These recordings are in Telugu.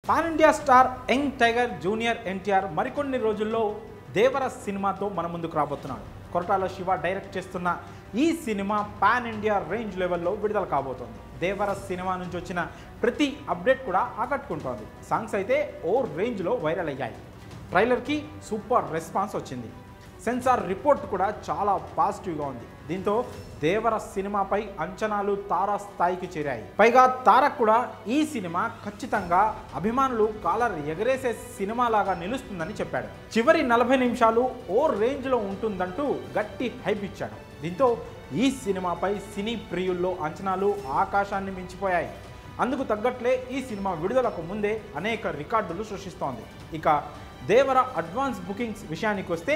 Pan India star young tiger junior NTR మరికొన్ని రోజుల్లో దేవర సినిమాతో మన ముందుకు రాబోతున్నాడు. కొరటాల శివ డైరెక్ట్ చేస్తున్న ఈ సినిమా పాన్ ఇండియా రేంజ్ లెవెల్లో విడుదల కాబోతోంది. దేవర సినిమా నుంచి వచ్చిన ప్రతి అప్డేట్ కూడా ఆకట్టుకుంటోంది. సాంగ్స్ అయితే ఓ రేంజ్లో వైరల్ అయ్యాయి. ట్రైలర్కి సూపర్ రెస్పాన్స్ వచ్చింది. సెన్సార్ రిపోర్ట్ కూడా చాలా పాజిటివ్గా ఉంది. దీంతో దేవర సినిమాపై అంచనాలు తారా స్థాయికి చేరాయి. పైగా తారక్ కూడా ఈ సినిమా ఖచ్చితంగా అభిమానులు కాలర్ ఎగరేసే సినిమాలాగా నిలుస్తుందని చెప్పాడు. చివరి 40 నిమిషాలు ఓ రేంజ్లో ఉంటుందంటూ గట్టి హైప్ ఇచ్చాడు. దీంతో ఈ సినిమాపై సినీ ప్రియుల్లో అంచనాలు ఆకాశాన్ని మించిపోయాయి. అందుకు తగ్గట్లే ఈ సినిమా విడుదలకు ముందే అనేక రికార్డులు సృష్టిస్తోంది. ఇక దేవర అడ్వాన్స్ బుకింగ్స్ విషయానికి వస్తే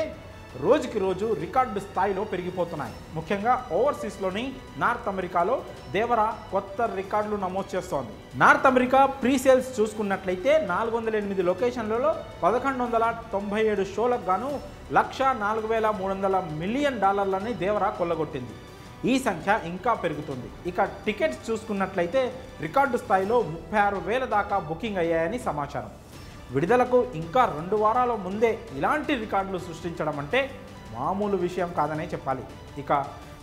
రోజుకి రోజు రికార్డు స్థాయిలో పెరిగిపోతున్నాయి. ముఖ్యంగా ఓవర్సీస్లోని నార్త్ అమెరికాలో దేవర కొత్త రికార్డులు నమోదు చేస్తోంది. నార్త్ అమెరికా ప్రీ సేల్స్ చూసుకున్నట్లయితే 408 లొకేషన్లలో 1197 షోలకు గాను $1,04,300 మిలియన్ దేవర కొల్లగొట్టింది. ఈ సంఖ్య ఇంకా పెరుగుతుంది. ఇక టికెట్స్ చూసుకున్నట్లయితే రికార్డు స్థాయిలో 36,000 దాకా బుకింగ్ అయ్యాయని సమాచారం. విడుదలకు ఇంకా 2 వారాల ముందే ఇలాంటి రికార్డులు సృష్టించడం అంటే మామూలు విషయం కాదనే చెప్పాలి. ఇక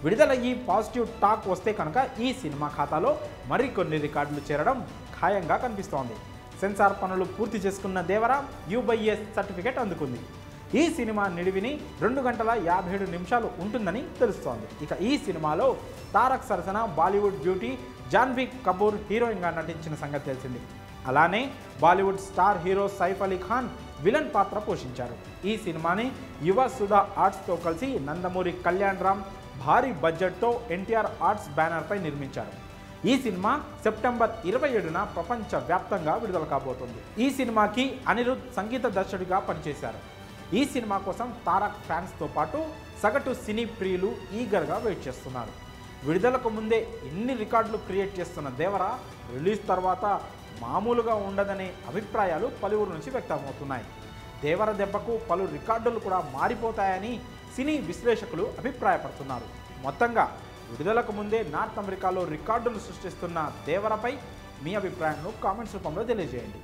విడుదల ఈ పాజిటివ్ టాక్ వస్తే కనుక ఈ సినిమా ఖాతాలో మరికొన్ని రికార్డులు చేరడం ఖాయంగా కనిపిస్తోంది. సెన్సార్ పనులు పూర్తి చేసుకున్న దేవర U/A సర్టిఫికేట్ అందుకుంది. ఈ సినిమా నిడివిని 2 గంటల 57 నిమిషాలు ఉంటుందని తెలుస్తోంది. ఇక ఈ సినిమాలో తారక్ సరసన బాలీవుడ్ బ్యూటీ జాన్వీ కపూర్ హీరోయిన్గా నటించిన సంగతి తెలిసింది. అలానే Bollywood star hero Saif Ali Khan villain పాత్ర పోషించారు. ఈ సినిమాని యువ సుధా ఆర్ట్స్తో కలిసి నందమూరి కళ్యాణ్ రామ్ భారీ బడ్జెట్తో ఎన్టీఆర్ ఆర్ట్స్ బ్యానర్పై నిర్మించారు. ఈ సినిమా సెప్టెంబర్ 27న ప్రపంచవ్యాప్తంగా విడుదల కాబోతుంది. ఈ సినిమాకి అనిరుద్ సంగీత దర్శకుడిగా పనిచేశారు. ఈ సినిమా కోసం తారక్ ఫ్యాన్స్తో పాటు సగటు సినీ ప్రియులు ఈగర్గా వెయిట్ చేస్తున్నారు. విడుదలకు ముందే ఎన్ని రికార్డులు క్రియేట్ చేస్తున్న దేవర రిలీజ్ తర్వాత మామూలుగా ఉండదనే అభిప్రాయాలు పలువురు నుంచి వ్యక్తమవుతున్నాయి. దేవర దెబ్బకు పలు రికార్డులు కూడా మారిపోతాయని సినీ విశ్లేషకులు అభిప్రాయపడుతున్నారు. మొత్తంగా విడుదలకు ముందే నార్త్ అమెరికాలో రికార్డులు సృష్టిస్తున్న దేవరపై మీ అభిప్రాయాలను కామెంట్స్ రూపంలో తెలియజేయండి.